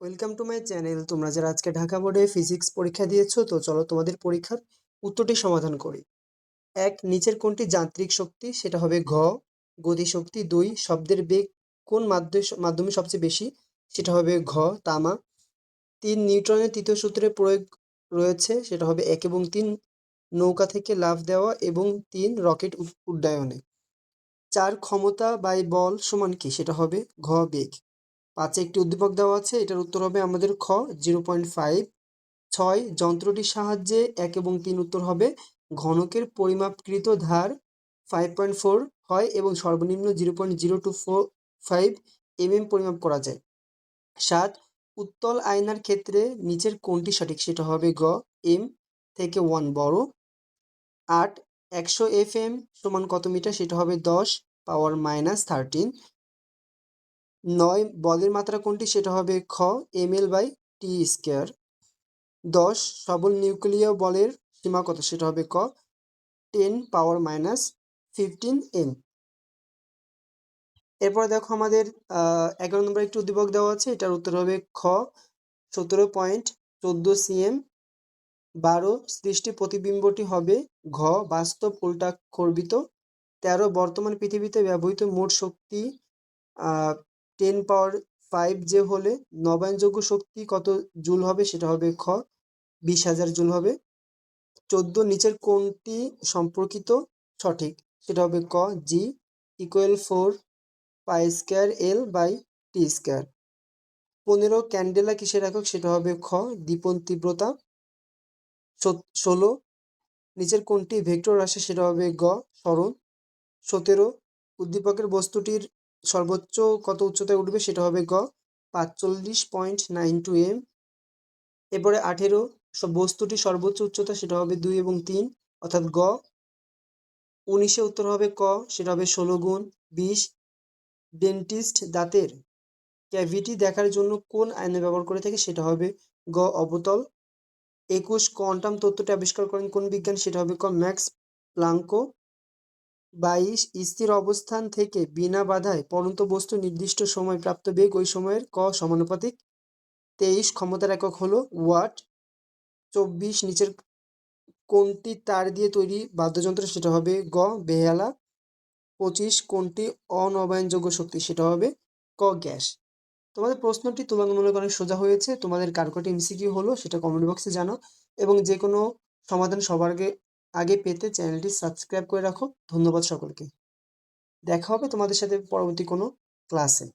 Welcome to my channel. তোমরা যারা আজকে ঢাকা বোর্ডে ফিজিক্স পরীক্ষা দিয়েছো, তো চলো তোমাদের পরীক্ষার উত্তরটি সমাধান করি। এক, নিচের কোনটি যান্ত্রিক শক্তি? সেটা হবে ঘ গতিশক্তি। দুই, শব্দের বেগ কোন মাধ্যমে সবচেয়ে বেশি? সেটা হবে ঘ তামা। তিন, নিউটনের তৃতীয় সূত্রের প্রয়োগ রয়েছে, সেটা হবে এক এবং তিন, নৌকা থেকে লাফ দেওয়া এবং তিন, রকেট উড্ডয়নে। চার, ক্ষমতা বাই বল সমান কি? সেটা হবে ঘ বেগ। পাঁচে একটি উদ্দীপক দেওয়া আছে, এটার উত্তর হবে আমাদের খ 0.5। ছয়, যন্ত্রটির সাহায্যে এক এবং তিন, উত্তর হবে ঘনকের পরিমাপকৃত ধার 5.4 হয় এবং সর্বনিম্ন 0.0245 পরিমাপ করা যায়। সাত, উত্তল আয়নার ক্ষেত্রে নিচের কোনটি সঠিক? সেটা হবে গ এম থেকে 1 বড়। আট, 100 FM সমান কত মিটার? সেটা হবে 10⁻³ 9, বলের মাত্রা কোনটি? সেটা হবে খ ml/t²। 10, সবল নিউক্লিয় বলের সীমা কত? সেটা হবে ক 10⁻15 m। এরপরে দেখো আমাদের 11 নম্বর একটি উদ্দীপক দেওয়া আছে, এটার উত্তর হবে খ 17.14 cm। 12, সৃষ্টি প্রতিবিম্বটি হবে ঘ বাস্তব উল্টাক্ষরবিত। 13, বর্তমান পৃথিবীতে ব্যবহৃত মোট শক্তি 10⁵ যে হলে নবায়নযোগ্য শক্তি কত জুল হবে? সেটা হবে খ 20,000 জুল হবে। 14, নিচের কোনটি সম্পর্কিত সঠিক? সেটা হবে ক জি = 4π²L/t²। 15, ক্যান্ডেলা কিসের একক? সেটা হবে খ দীপন তীব্রতা। 16, নিচের কোনটি ভেক্টর রাশি? সেটা হবে গ সরণ। 17, উদ্দীপকের বস্তুটির সর্বোচ্চ কত উচ্চতায় উঠবে? সেটা হবে গ 45.92 m। এরপরে 18, বস্তুটির সর্বোচ্চ উচ্চতা? সেটা হবে 2 এবং 3, অর্থাৎ গ 19, উত্তর হবে ক, সেটা হবে 16 গুণ 20। ডেন্টিস্ট দাঁতের ক্যাভিটি দেখার জন্য কোন আয়না ব্যবহার করে থাকে? সেটা হবে গ অবতল। 21, কোয়ান্টাম তত্ত্বটি আবিষ্কার করেন কোন বিজ্ঞানী? সেটা হবে ক ম্যাক্স প্লাঙ্ক। 22, স্থির অবস্থান থেকে বিনা বাধায় পড়ন্ত বস্তু নির্দিষ্ট সময় প্রাপ্ত বেগ ওই সময়ের ক সমানুপাতিক। 23, ক্ষমতার একক হলো ওয়াট। 24, নিচের কোনটি তার দিয়ে তৈরি বাদ্যযন্ত্র? সেটা হবে গ বেহালা। 25, কোনটি অনবায়নযোগ্য শক্তি? সেটা হবে ক গ্যাস। তোমাদের প্রশ্নটি তুলনামূলক অনেক সোজা হয়েছে। তোমাদের কার কটি এমসিকিউ হলো সেটা কমেন্ট বক্সে জানাও এবং যে কোনো সমাধান সবার আগে পেতে চ্যানেলটি সাবস্ক্রাইব করে রাখো। ধন্যবাদ সকলকে। দেখা হবে তোমাদের সাথে পরবর্তী কোনো ক্লাসে।